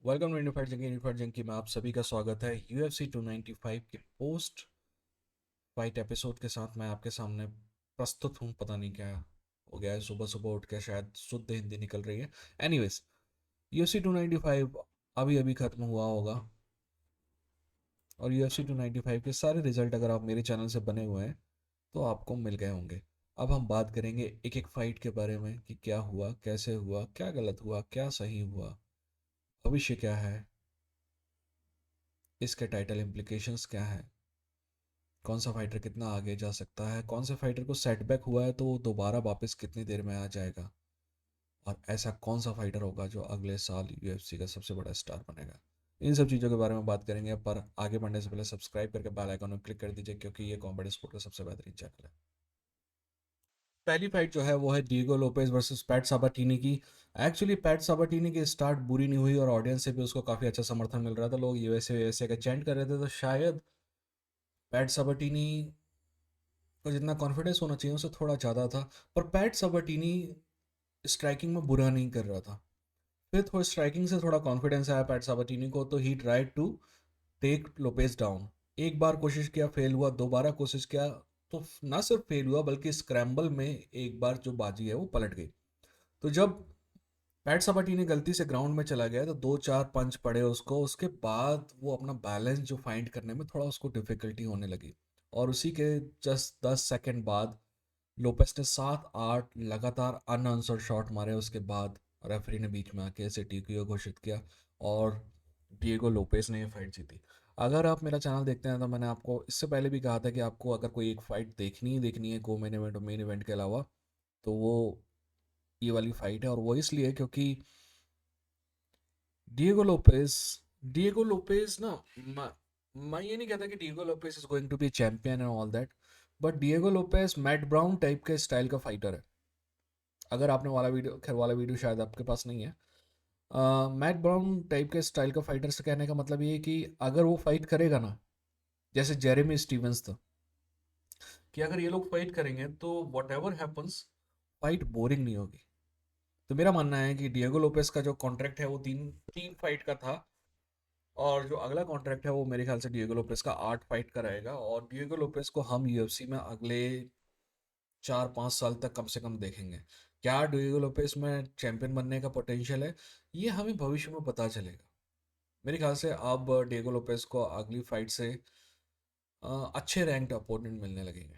Welcome to unified जंग में आप सभी का स्वागत है। UFC 295 के पोस्ट फाइट एपिसोड के साथ मैं आपके सामने प्रस्तुत हूँ। पता नहीं क्या हो गया है, सुबह सुबह उठ के शायद शुद्ध हिंदी निकल रही है। एनीवेज, UFC 295 अभी अभी खत्म हुआ होगा और UFC 295 के सारे रिजल्ट अगर आप मेरे चैनल से बने हुए हैं तो आपको मिल गए होंगे। अब हम बात करेंगे एक एक फाइट के बारे में कि क्या हुआ, कैसे हुआ, क्या गलत हुआ, क्या सही हुआ, भविष्य क्या है, इसके टाइटल इम्प्लीकेशंस क्या है, कौन सा फाइटर कितना आगे जा सकता है, कौन से फाइटर को सेटबैक हुआ है तो वो दोबारा वापस कितनी देर में आ जाएगा, और ऐसा कौन सा फाइटर होगा जो अगले साल UFC का सबसे बड़ा स्टार बनेगा। इन सब चीज़ों के बारे में बात करेंगे, पर आगे बढ़ने से पहले सब्सक्राइब करके बेल आइकन में क्लिक कर दीजिए क्योंकि ये कॉमेडी स्पोर्ट का सबसे बेहतरीन चैनल है। पहली फाइट जो है वो है डिएगो लोपेज वर्सेस पैट साबाटीनी की। एक्चुअली पैट साबाटीनी की स्टार्ट बुरी नहीं हुई और ऑडियंस से भी उसको काफ़ी अच्छा समर्थन मिल रहा था। लोग यूएसए यूएसए का चैंट कर रहे थे, तो शायद पैट साबाटीनी को जितना कॉन्फिडेंस होना चाहिए उससे थोड़ा ज़्यादा था। पर पैट साबाटीनी स्ट्राइकिंग में बुरा नहीं कर रहा था। फिर थोड़ा स्ट्राइकिंग से थोड़ा कॉन्फिडेंस आया पैट साबाटीनी को, तो he tried to take Lopez down. एक बार कोशिश किया, फेल हुआ। दोबारा कोशिश किया तो ना सिर्फ फेल हुआ बल्कि स्क्रैम्बल में एक बार जो बाजी है वो पलट गई। तो जब पैट साबाटीनी गलती से ग्राउंड में चला गया तो दो चार पंच पड़े उसको, उसके बाद वो अपना बैलेंस जो फाइंड करने में थोड़ा उसको डिफिकल्टी होने लगी। और उसी के जस्ट 10 सेकेंड बाद लोपेस ने 7-8 लगातार अनआंसर्ड शॉट मारे। उसके बाद रेफरी ने बीच में आके इसे TKO घोषित किया और डिएगो लोपेस ने ये फाइट जीती। अगर आप मेरा चैनल देखते हैं तो मैंने आपको इससे पहले भी कहा था कि आपको अगर कोई एक फाइट देखनी ही देखनी है को मेन इवेंट और मेन इवेंट के अलावा, तो वो ये वाली फाइट है। और वो इसलिए क्योंकि डिएगो लोपेस डिएगो लोपेस ना, मैं ये नहीं कहता कि Diego Lopes is going to be champion and all that, but Diego Lopes Matt Brown type के स्टाइल का फाइटर है। अगर आपने वाला वीडियो, खैर वाला वीडियो शायद आपके पास नहीं है। मैट ब्राउन टाइप के स्टाइल का फाइटर से कहने का मतलब ये है कि अगर वो फाइट करेगा ना, जैसे जेरेमी स्टीवंस था, कि अगर ये लोग फाइट करेंगे तो what ever happens fight boring नहीं होगी। तो मेरा मानना है कि डिएगो लोपेस का जो कॉन्ट्रैक्ट है वो तीन तीन फाइट का था, और जो अगला कॉन्ट्रैक्ट है वो मेरे ख्याल से डिएगो लोपेस का 8 फाइट का रहेगा। और डिएगो लोपेस को हम UFC में अगले 4-5 साल तक कम से कम देखेंगे। क्या डिएगो लोपेस में चैंपियन बनने का पोटेंशियल है, ये हमें भविष्य में पता चलेगा। मेरे ख्याल से अब डिएगो लोपेस को अगली फाइट से अच्छे रैंक्ड अपोनेंट मिलने लगेंगे।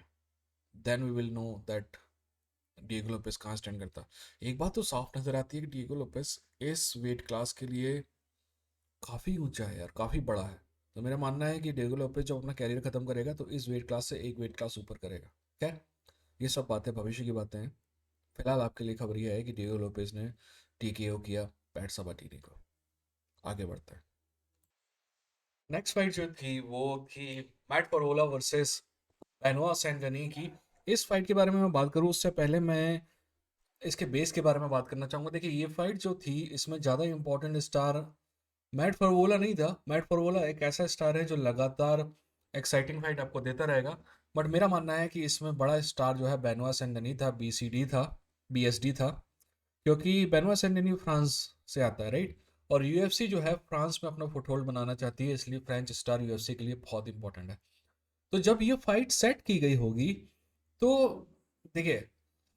Then we will know that Diego Lopes कहाँ स्टैंड करता है। एक बात तो साफ नजर आती है कि डिएगो लोपेस इस वेट क्लास के लिए काफ़ी ऊंचा है यार, काफ़ी बड़ा है। तो मेरा मानना है कि डिएगो लोपेज जब अपना कैरियर खत्म करेगा तो इस वेट क्लास से एक वेट क्लास ऊपर करेगा। खैर, ये सब बातें भविष्य की बातें हैं। फिलहाल आपके लिए खबर यह है कि डिएगो लोपेज ने TKO किया पैट साबाटीनी को। आगे बढ़ता है। नेक्स्ट फाइट जो थी वो थी मैट फरोला वर्सेस बेनोआ सैनगनी की। इस फाइट के बारे में मैं बात करूं उससे पहले मैं इसके बेस के बारे में बात करना चाहूंगा। देखिए, ये फाइट जो थी इसमें ज़्यादा इंपॉर्टेंट स्टार मैट फरवोला नहीं था। मैट फरवोला एक ऐसा स्टार है जो लगातार एक्साइटिंग फाइट आपको देता रहेगा। बट मेरा मानना है कि इसमें बड़ा स्टार जो है बेनवा सेंडनी था, BCD था, BSD था। क्योंकि बेनवा सेंडनी फ्रांस से आता है, राइट। और UFC जो है फ्रांस में अपना फुटहोल्ड बनाना चाहती है, इसलिए फ्रेंच स्टार UFC के लिए बहुत इंपॉर्टेंट है। तो जब ये फाइट सेट की गई होगी तो देखिए,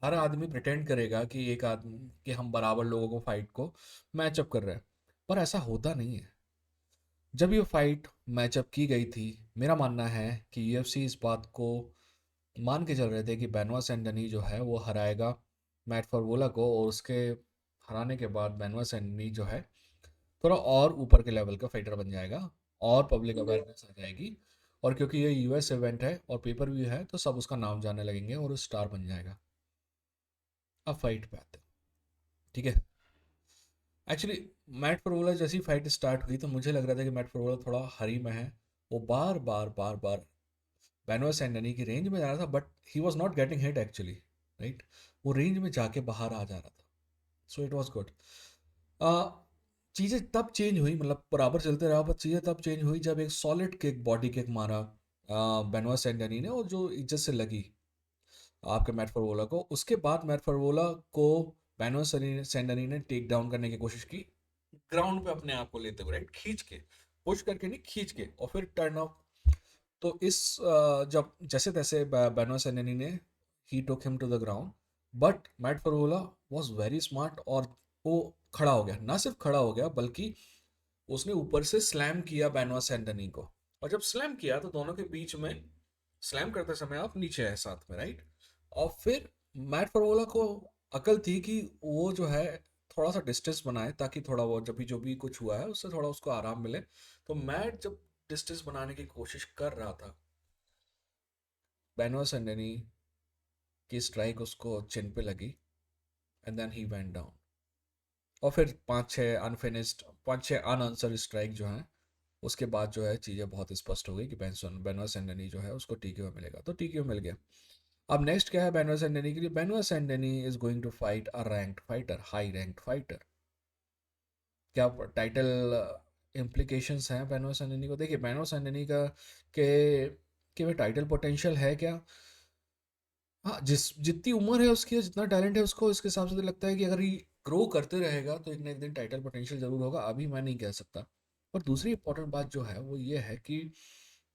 हर आदमी प्रिटेंड करेगा कि एक आदमी कि हम बराबर लोगों को फाइट को मैचअप कर रहे हैं, पर ऐसा होता नहीं है। जब ये फाइट मैचअप की गई थी, मेरा मानना है कि UFC इस बात को मान के चल रहे थे कि बेनवा सेंडनी जो है वो हराएगा मैट फॉरवोला को, और उसके हराने के बाद बेनवा सेंडनी जो है थोड़ा और ऊपर के लेवल का फाइटर बन जाएगा और पब्लिक अवेयरनेस आ जाएगी। और क्योंकि ये US इवेंट है और पेपर व्यू है तो सब उसका नाम जानने लगेंगे और वो स्टार बन जाएगा। अब फाइट पे आते हैं, ठीक है। एक्चुअली मैट फॉरवोला जैसी फाइट स्टार्ट हुई तो मुझे लग रहा था कि मैट फॉरवोला थोड़ा हरी में है। वो बार बार बार बार बेनोस एंटनी की रेंज में जा रहा था, but he was not getting hit actually, right. वो रेंज में जाके बाहर आ जा रहा था, सो इट वॉज गुड। चीज़ें तब चेंज हुई, मतलब बराबर चलते रहा, पर चीज़ें तब चेंज हुई जब एक सॉलिड किक, बॉडी किक मारा बेनोस एंटनी ने, और जो इज्जत से लगी आपके मैट फॉरवोला को। उसके बाद मैट फॉरवोला को बेनोस सेंडनी ने टेक डाउन करने की कोशिश की, ग्राउंड पे अपने आप को लेते हुए, राइट, खींच के, पुश करके नहीं, खींच के, और फिर टर्न अप। तो जब जैसे तैसे बेनो सेनेनी ने, he took him to the ground, but Matt Frevola was very smart, और वो खड़ा हो गया, ना सिर्फ खड़ा हो गया बल्कि उसने ऊपर से स्लैम किया बेनो सेंडनी को। और जब स्लैम किया तो दोनों के बीच में, स्लैम करते समय आप नीचे है साथ में, राइट। और फिर मैट फरोला को अकल थी कि वो जो है थोड़ा सा डिस्टेंस बनाए, ताकि थोड़ा वो जब भी जो भी कुछ हुआ है उससे थोड़ा उसको आराम मिले। तो मैट जब डिस्टेंस बनाने की कोशिश कर रहा था, बेनो सेंडनी की स्ट्राइक उसको चिन पे लगी, and then he went down. और फिर पांच छः अनआंसर स्ट्राइक जो हैं, उसके बाद जो है चीज़ें बहुत स्पष्ट हो गई कि बेनो सेंडनी जो है उसको टीक्यू मिलेगा, तो टीक्यू मिल गया। अब नेक्स्ट क्या है बेनो सेंडनी के लिए? Benoit Saint Denis is going to fight a ranked fighter, high ranked fighter. क्या टाइटल इम्प्लीकेशंस हैं बेनो सेंडनी को? देखिए, बेनो सेंडनी का के कि वह टाइटल पोटेंशियल है क्या? हाँ, जितनी उम्र है उसकी, जितना टैलेंट है उसको, इसके हिसाब से तो लगता है कि अगर ये ग्रो करते रहेगा तो एक ना एक दिन टाइटल पोटेंशियल जरूर होगा, अभी मैं नहीं कह सकता। और दूसरी इंपॉर्टेंट बात जो है वो ये है कि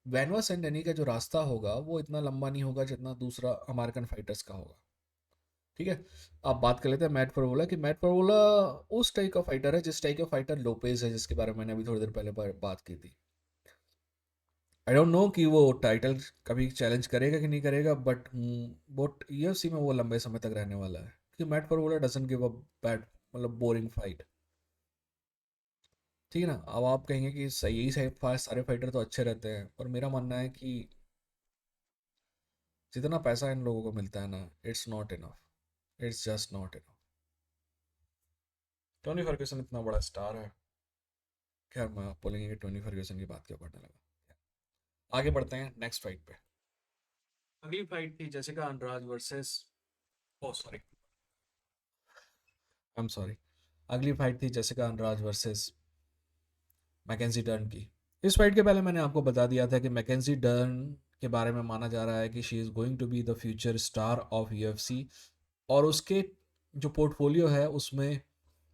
वैनवा सेंडनी का जो रास्ता होगा वो इतना लंबा नहीं होगा जितना दूसरा अमेरिकन फाइटर्स का होगा। ठीक है। अब बात कर लेते हैं मैट फरोला कि मैट फरोला उस टाइप का फाइटर है जिस टाइप का फाइटर लोपेज है, जिसके बारे में मैंने अभी थोड़ी देर पहले बात की थी। आई डोंट नो कि वो टाइटल कभी चैलेंज करेगा कि नहीं करेगा, बट यूएफसी में वो लंबे समय तक रहने वाला है, क्योंकि Matt forward doesn't give a bad, मतलब बोरिंग फाइट। ठीक है ना। अब आप कहेंगे कि सही, यही सही सारे फाइटर तो अच्छे रहते हैं, पर मेरा मानना है कि जितना पैसा इन लोगों को मिलता है ना, it's not enough, it's just not enough. Tony Ferguson इतना बड़ा स्टार है। खैर, मैं आप बोलेंगे कि टोनी फर्ग्यूसन की बात क्यों करने लगा। आगे बढ़ते हैं नेक्स्ट फाइट पे। अगली फाइट थी Jessica Andrade versus, oh sorry, I am sorry, अगली फाइट थी Jessica Andrade versus Mackenzie Dern की। इस फाइट के पहले मैंने आपको बता दिया था कि मैकेंजी डर्न के बारे में माना जा रहा है कि she is going to be the future star of UFC, और उसके जो पोर्टफोलियो है उसमें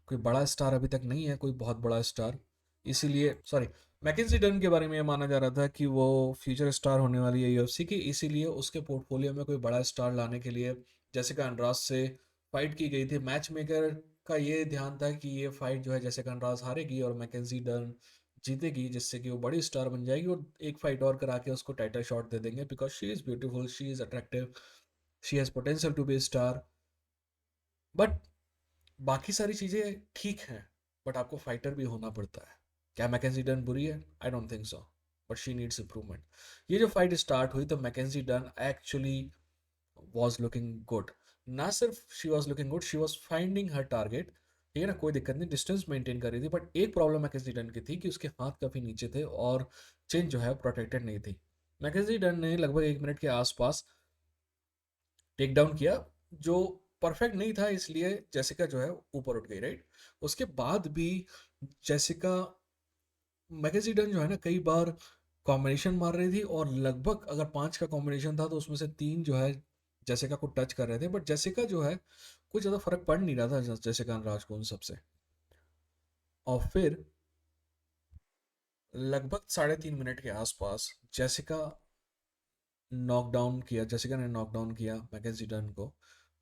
कोई बड़ा स्टार अभी तक नहीं है, कोई बहुत बड़ा स्टार। इसीलिए, सॉरी, मैकेंजी डर्न के बारे में ये माना जा रहा था कि वो फ्यूचर स्टार होने वाली है यूएफसी की, इसीलिए उसके पोर्टफोलियो में कोई बड़ा स्टार लाने के लिए जेसिका अंड्रास से फाइट की गई थी। मैच मेकर का ये ध्यान था कि ये फाइट जो है जेसिका अंड्रास हारेगी और मैकेंजी डर्न जीतेगी, जिससे कि वो बड़ी स्टार बन जाएगी और एक फाइट और करा के उसको टाइटल शॉट दे देंगे, because she is beautiful, she is attractive, she has potential to be star. But बाकी सारी चीज़ें ठीक हैं, बट आपको फाइटर भी होना पड़ता है। क्या मैकेंजी डन बुरी है? I don't think so, but she needs improvement. ये जो फाइट स्टार्ट हुई तो Mackenzie Dern actually was looking good. ना सिर्फ she was looking good, she was finding her target. ठीक है ना, कोई दिक्कत नहीं, डिस्टेंस मेंटेन कर रही थी, बट एक प्रॉब्लम मैकेंजी डन की थी कि उसके हाथ काफ़ी नीचे थे और चिन जो है प्रोटेक्टेड नहीं थी। मैकेंजी डन ने लगभग 1 मिनट के आसपास टेक डाउन किया, जो परफेक्ट नहीं था, इसलिए जेसिका जो है ऊपर उठ गई, राइट। उसके बाद भी जेसिका, मैकेजिडन जो है ना, कई बार कॉम्बिनेशन मार रही थी, और लगभग अगर 5 का कॉम्बिनेशन था तो उसमें से 3 जो है जेसिका को टच कर रहे थे, बट जेसिका जो है कोई ज़्यादा फर्क पड़ नहीं रहा था जेसिका राज को उन सबसे। और फिर लगभग 3.5 मिनट के आसपास जेसिका ने नॉकडाउन किया मैकेजिडन को।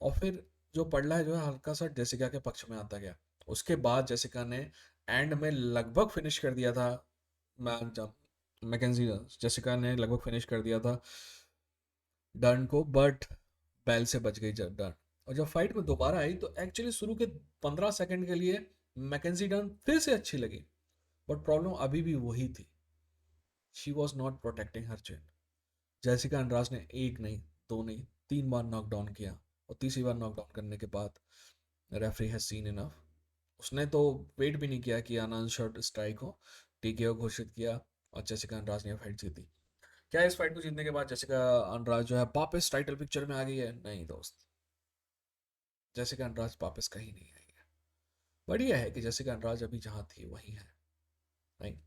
और फिर जो पड़ला है जो है हल्का सा जेसिका के पक्ष में आता गया। उसके बाद जेसिका ने एंड में लगभग फिनिश कर दिया था। जब मैकेंजी जेसिका ने लगभग फिनिश कर दिया था डर्न को, बट बैल से बच गई डर्न। और जब फाइट में दोबारा आई तो एक्चुअली शुरू के 15 सेकंड के लिए मैकेंजी डर्न फिर से अच्छी लगी, बट प्रॉब्लम अभी भी वही थी, she was not protecting her chin. Jessica Andrade ने एक नहीं, दो नहीं, 3 बार नॉकडाउन किया, और तीसरी बार नॉकडाउन करने के बाद रेफरी हैज सीन इनफ। उसने तो वेट भी नहीं किया कि आनंद शॉट स्ट्राइक हो, टीकेओ घोषित किया, और जेसिका अंड्रास ने फाइट जीती। क्या इस फाइट को जीतने के बाद जेसिका अंड्रास जो है वापस टाइटल पिक्चर में आ गई है? नहीं दोस्त, जेसिका अंड्रास वापस कहीं नहीं आई है। बढ़िया है कि जेसिका अंड्रास अभी जहाँ थी वहीं है। नहीं,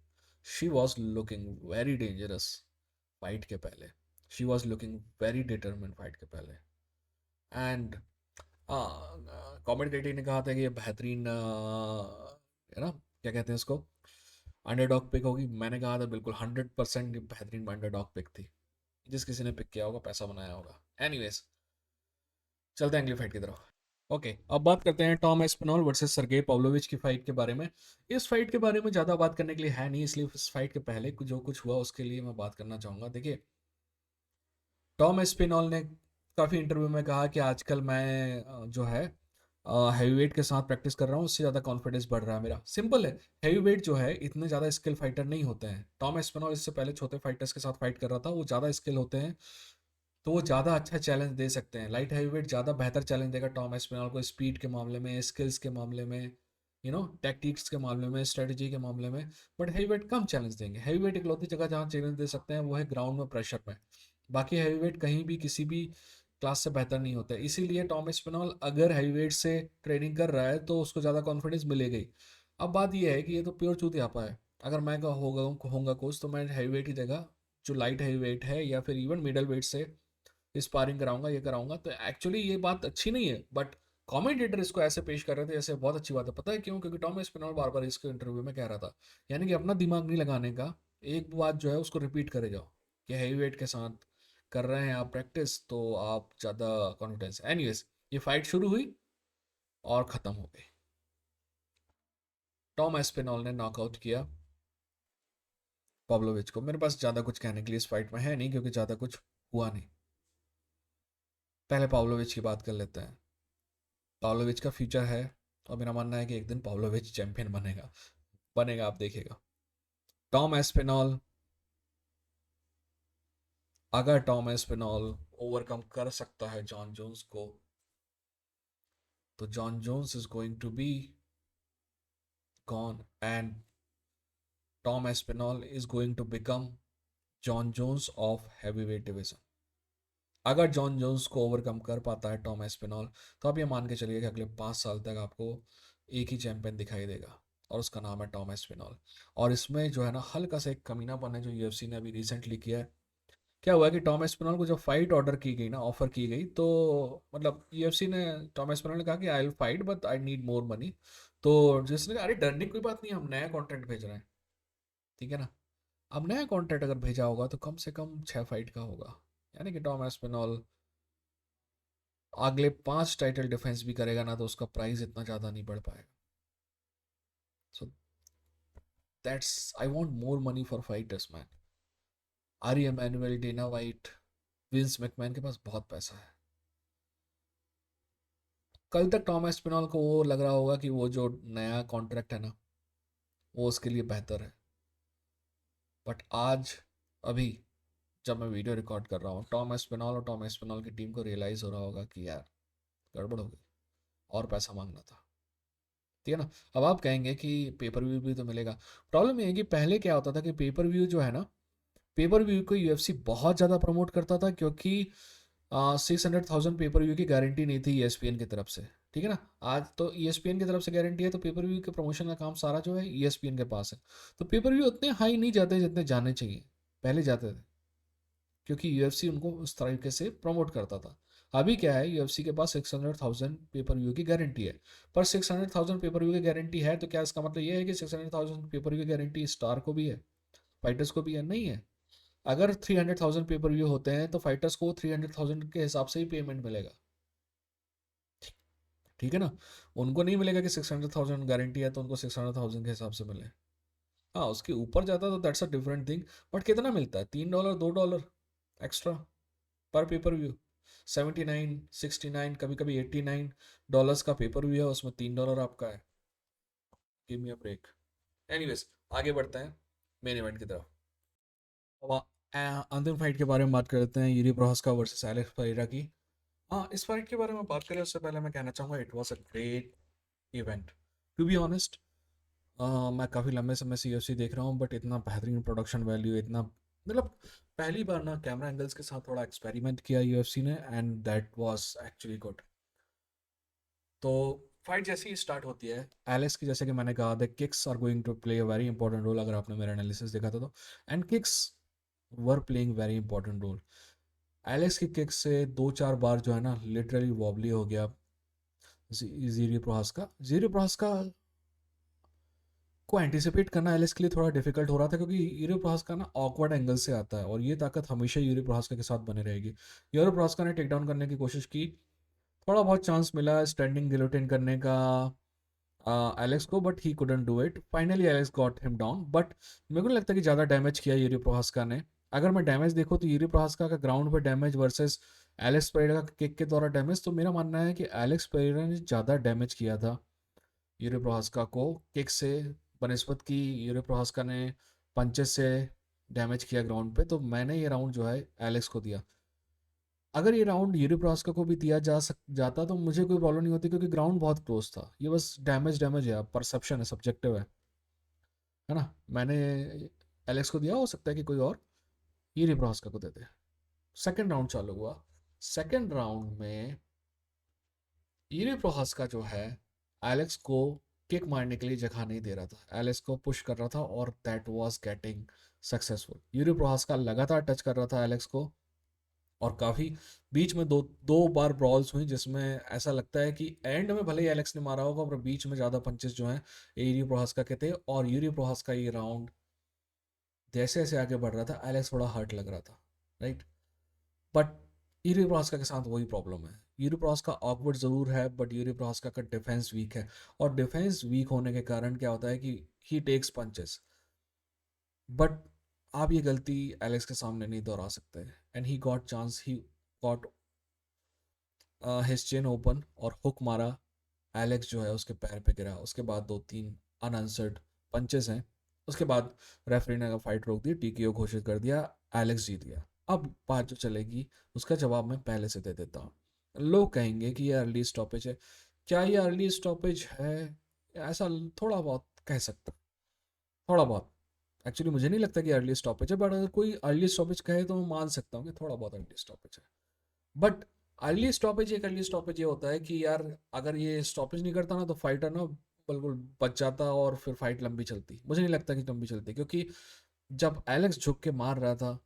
she was looking very dangerous fight के पहले, she was looking very determine fight के पहले। एंड कमेंटेटर ने कहा था कि ये बेहतरीन है ना, क्या कहते हैं उसको, अंडरडॉग पिक होगी। मैंने कहा था बिल्कुल 100% बेहतरीन अंडरडॉग पिक थी, जिस किसी ने पिक किया होगा पैसा बनाया होगा। एनीवेज, चलते हैं अगली फाइट की तरफ। ओके, अब बात करते हैं Tom Aspinall versus Sergei Pavlovich की फाइट के बारे में। इस फाइट के बारे में ज़्यादा बात करने के लिए है नहीं, इसलिए इस फाइट के पहले जो कुछ हुआ उसके लिए मैं बात करना चाहूँगा। देखिए, टॉम एस्पिनॉल ने काफ़ी इंटरव्यू में कहा कि आजकल मैं जो है हैवीवेट के साथ प्रैक्टिस कर रहा हूँ, उससे ज़्यादा कॉन्फिडेंस बढ़ रहा है मेरा। सिंपल है, हैवीवेट जो है इतने ज़्यादा स्किल फाइटर नहीं होते हैं। टॉम एस्पिनॉल इससे पहले छोटे फाइटर्स के साथ फाइट कर रहा था, वो ज़्यादा स्किल होते हैं, तो वो ज़्यादा अच्छा चैलेंज दे सकते हैं। लाइट हैवीवेट ज़्यादा बेहतर चैलेंज देगा टॉम एस्पिनॉल को, स्पीड के मामले में, स्किल्स के मामले में, टैक्टिक्स के मामले में, स्ट्रेटजी के मामले में। बट हैवीवेट कम चैलेंज देंगे। हैवीवेट इकलौती जगह जहाँ चैलेंज दे सकते हैं वो है ग्राउंड में, प्रेशर में। बाकी हैवीवेट कहीं भी किसी भी क्लास से बेहतर नहीं होता है। इसीलिए टॉम एस्पिनॉल अगर हैवीवेट से ट्रेनिंग कर रहा है तो उसको ज़्यादा कॉन्फिडेंस मिलेगा ही। अब बात यह है कि ये तो प्योर चूतियापा है। अगर मैं होगा कोच तो मैं हैवीवेट की जगह जो लाइट हैवीवेट है या फिर इवन मिडल वेट से स्पारिंग कराऊंगा, ये कराऊंगा। तो एक्चुअली ये बात अच्छी नहीं है, बट कमेंटेटर इसको ऐसे पेश कर रहे थे जैसे बहुत अच्छी बात है। पता है क्यों? क्योंकि टॉम एस्पिनॉल बार बार इसके इंटरव्यू में कह रहा था, यानी कि अपना दिमाग नहीं लगाने का, एक बात जो है उसको रिपीट करे जाओ कि हैवी वेट के साथ कर रहे हैं आप प्रैक्टिस तो आप ज़्यादा कॉन्फिडेंस। एनीवेज, ये फाइट शुरू हुई और ख़त्म हो गई। टॉम एस्पिनॉल ने नॉकआउट किया पॉब्लोविच को। मेरे पास ज़्यादा कुछ कहने के लिए इस फाइट में है नहीं, क्योंकि ज़्यादा कुछ हुआ नहीं। पहले पाव्लोविच की बात कर लेते हैं। पाव्लोविच का फ्यूचर है, और मेरा मानना है कि एक दिन पाव्लोविच चैंपियन बनेगा। बनेगा, आप देखिएगा। टॉम एस्पिनॉल, अगर टॉम एस्पिनॉल ओवरकम कर सकता है जॉन जोन्स को, तो Jon Jones is going to be gone and Tom Aspinall is going to become Jon Jones of heavyweight division. अगर जॉन जोन्स को ओवरकम कर पाता है टॉम एस्पिनॉल, तो आप ये मान के चलिए कि अगले 5 साल तक आपको एक ही चैंपियन दिखाई देगा, और उसका नाम है टॉम एस्पिनॉल। और इसमें जो है ना हल्का सा एक कमीनापन है जो यूएफसी ने अभी रिसेंटली किया है। क्या हुआ कि टॉम एस्पिनॉल को जब फाइट ऑर्डर की गई ना, ऑफर की गई, तो मतलब यूएफसी ने, टॉम एस्पिनॉल ने कहा कि I will fight but I need more money. तो जिसने कहा, अरे डरने की कोई बात नहीं, हम नया कॉन्ट्रैक्ट भेज रहे हैं, ठीक है ना। अब नया कॉन्ट्रैक्ट अगर भेजा होगा तो कम से कम 6 फाइट का होगा, यानी कि टॉम एस्पिनॉल अगले 5 टाइटल डिफेंस भी करेगा ना, तो उसका प्राइस इतना ज़्यादा नहीं बढ़ पाएगा। So that's, I want more money for fighters man. Ari Emanuel, Dana White, Vince McMahon के पास बहुत पैसा है। कल तक टॉम एस्पिनॉल को वो लग रहा होगा कि वो जो नया कॉन्ट्रैक्ट है ना, वो उसके लिए बेहतर है। बट आज, अभी जब मैं वीडियो रिकॉर्ड कर रहा हूँ, टॉम एस्पिनॉल और टॉम एस्पिनॉल की टीम को रियलाइज़ हो रहा होगा कि यार गड़बड़ हो गई, और पैसा मांगना था, ठीक है ना। अब आप कहेंगे कि पेपर व्यू भी तो मिलेगा। प्रॉब्लम ये है कि पहले क्या होता था कि पेपर व्यू जो है ना, पेपर व्यू को यूएफसी बहुत ज़्यादा प्रमोट करता था, क्योंकि 600,000 पेपर व्यू की गारंटी नहीं थी ईएसपीएन की तरफ से, ठीक है ना। आज तो ईएसपीएन की तरफ से गारंटी है, तो पेपर व्यू के प्रमोशन का काम सारा जो है ईएसपीएन के पास है। तो पेपर व्यू उतने हाई नहीं जाते जितने जाने चाहिए, पहले जाते थे, क्योंकि यूएफसी उनको उस तरीके से प्रमोट करता था। अभी क्या है, यूएफसी के पास 600,000 पेपर व्यू की गारंटी है। पर 600,000 पेपर व्यू की गारंटी है तो क्या इसका मतलब ये है कि 600,000 पेपर व्यू की गारंटी स्टार को भी है, फाइटर्स को भी है? नहीं है। अगर 300,000 पेपर व्यू होते हैं तो फाइटर्स को 300,000 के हिसाब से ही पेमेंट मिलेगा, ठीक है ना। उनको नहीं मिलेगा कि 600,000 गारंटी है तो उनको 600,000 के हिसाब से मिले। हाँ, उसके ऊपर जाता तो that's a different thing. But कितना मिलता है? $3, $2 एक्स्ट्रा पर पेपर व्यू। 79, 69, कभी कभी $89 का पेपर व्यू है, उसमें $3 आपका है। Give me a break. Anyways, आगे बढ़ते हैं मेन इवेंट की तरफ। अब अंतिम फाइट के बारे में बात कर लेते हैं, Yuri Prochazka versus Alex Pereira की। हाँ, इस फाइट के बारे में बात करें उससे पहले मैं कहना चाहूँगा it was a great event. To be honest, मैं काफ़ी लंबे समय से यूएफसी देख रहा हूँ, बट इतना बेहतरीन प्रोडक्शन वैल्यू, इतना मतलब पहली बार ना कैमरा एंगल्स के साथ थोड़ा एक्सपेरिमेंट किया यूएफसी ने, and that was actually good. तो फाइट जैसे ही स्टार्ट होती है, एलेक्स की, जैसे कि मैंने कहा, the kicks are going to play a very important role, अगर आपने मेरा एनालिसिस देखा था तो। And kicks were playing very important role. Alex की किक से 2-4 बार जो है ना लिटरली वॉबली हो गया जीरी प्रोहास्का। जीरी प्रोहास्का को एंटिसिपेट करना एलिस के लिए थोड़ा डिफिकल्ट हो रहा था, क्योंकि यूरो प्रोहास्का ना ऑकवर्ड एंगल से आता है और ये ताकत हमेशा यूरो प्रोहास्का के साथ बने रहेगी। यूरो प्रोहास्का ने टेक डाउन करने की कोशिश की, थोड़ा बहुत चांस मिला स्टैंडिंग गिलोटिन करने का एलेक्स को, but he couldn't do it. Finally Alex got him down, but मेरे को नहीं लगता कि ज़्यादा डैमेज किया यूरो प्रोहास्का ने। अगर मैं डैमेज देखूँ तो यूरो प्रोहास्का का ग्राउंड पे डैमेज वर्सेस एलेक्स पेरेरा का किक के द्वारा डैमेज, तो मेरा मानना है कि एलेक्स पेरेरा ने ज़्यादा डैमेज किया था यूरो प्रोहास्का को किक से बनस्पत की। यूरो प्रोहास्का ने पंचेस से डैमेज किया ग्राउंड पे, तो मैंने ये राउंड जो है एलेक्स को दिया। अगर ये राउंड यूरो प्रोहास्का को भी दिया जाता तो मुझे कोई प्रॉब्लम नहीं होती, क्योंकि ग्राउंड बहुत क्लोज था। ये बस डैमेज डैमेज है, परसेप्शन है, सब्जेक्टिव है ना। मैंने एलेक्स को दिया, हो सकता है कि कोई और यूरो प्रोहास्का को दे दे। सेकेंड राउंड चालू हुआ। सेकेंड राउंड में यूरी प्रोहास्का जो है एलेक्स को किक मारने के लिए जगह नहीं दे रहा था, एलेक्स को पुश कर रहा था और that was getting successful. Yuri Prochazka लगातार टच कर रहा था एलेक्स को, और काफ़ी बीच में दो दो बार ब्रॉल्स हुई जिसमें ऐसा लगता है कि एंड में भले ही एलेक्स ने मारा होगा, पर बीच में ज़्यादा पंचेस जो हैं यूरी प्रोहास्का के थे। और यूरी प्रोहास्का ये राउंड जैसे जैसे आगे बढ़ रहा था एलेक्स थोड़ा हर्ट लग रहा था, राइट। बट यूरी प्रोहास्का के साथ वही प्रॉब्लम है, यूरी प्रोहास्का ऑकवर्ड ज़रूर है, बट यूरी प्रोहास्का का डिफेंस वीक है। और डिफेंस वीक होने के कारण क्या होता है कि ही टेक्स पंचेस, बट आप ये गलती एलेक्स के सामने नहीं दोहरा सकते। And he got chance, he got his chain open और हुक मारा। एलेक्स जो है उसके पैर पे गिरा, उसके बाद दो तीन अनआंसर्ड पंचेस हैं। उसके बाद रेफरी ने फाइट रोक दी, टीकेओ घोषित कर दिया, एलेक्स जीत गया। अब बात जो चलेगी उसका जवाब मैं पहले से दे देता हूँ। लोग कहेंगे कि ये अर्ली स्टॉपेज है। क्या ये अर्ली स्टॉपेज है? ऐसा थोड़ा बहुत कह सकता, थोड़ा बहुत। एक्चुअली मुझे नहीं लगता कि अर्ली स्टॉपेज है, बट अगर कोई अर्ली स्टॉपेज कहे तो मैं मान सकता हूँ कि थोड़ा बहुत अर्ली स्टॉपेज है। बट अर्ली स्टॉपेज, एक अर्ली स्टॉपेज ये होता है कि यार अगर ये स्टॉपेज नहीं करता ना तो फाइटर ना बिल्कुल बच जाता और फिर फाइट लंबी चलती। मुझे नहीं लगता कि लंबी चलती, क्योंकि जब एलेक्स झुक के मार रहा था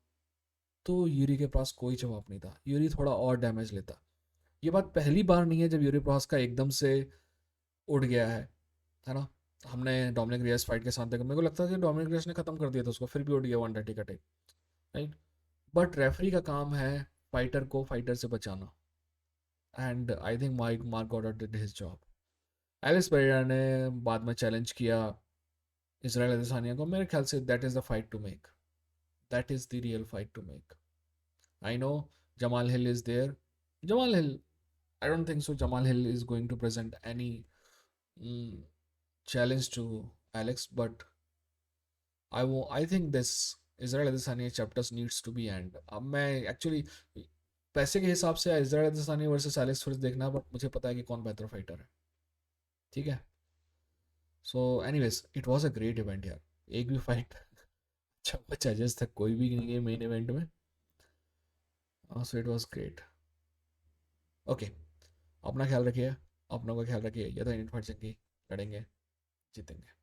तो यूरी के पास कोई जवाब नहीं था, यूरी थोड़ा और डैमेज लेता। ये बात पहली बार नहीं है जब यूरी पास का एकदम से उड़ गया है ना। हमने डोमिनिक रियस फाइट के साथ देखा, मेरे को लगता है कि डोमिनिक रियस ने खत्म कर दिया था उसको, फिर भी उड़ गया 130 का टेक, राइट। बट रेफरी का काम है फाइटर को फाइटर से बचाना, and I think Mike Marc Goddard did his job. Alex Pereira ने बाद में चैलेंज किया इजराइल अदेसानिया को। मेरे ख्याल से that is the fight to make, that is the real fight to make. I know Jamal Hill is there. Jamal Hill, I don't think so. Jamal Hill is going to present any mm, challenge to Alex, but I think this Israel Adesanya chapters needs to be end. अब मैं actually पैसे के हिसाब से Israel अदेसानिया versus Alex फिर देखना, but मुझे पता है कि कौन बेहतर फाइटर है, ठीक है। So anyways it was a great event यार। एक भी फाइट अच्छा जजेस तक कोई भी नहीं है मेन इवेंट में, so it was great. Okay, अपना ख्याल रखिए, अपनों का ख्याल रखिए। ये तो इंडियन फाइट जंगी लड़ेंगे, जीतेंगे।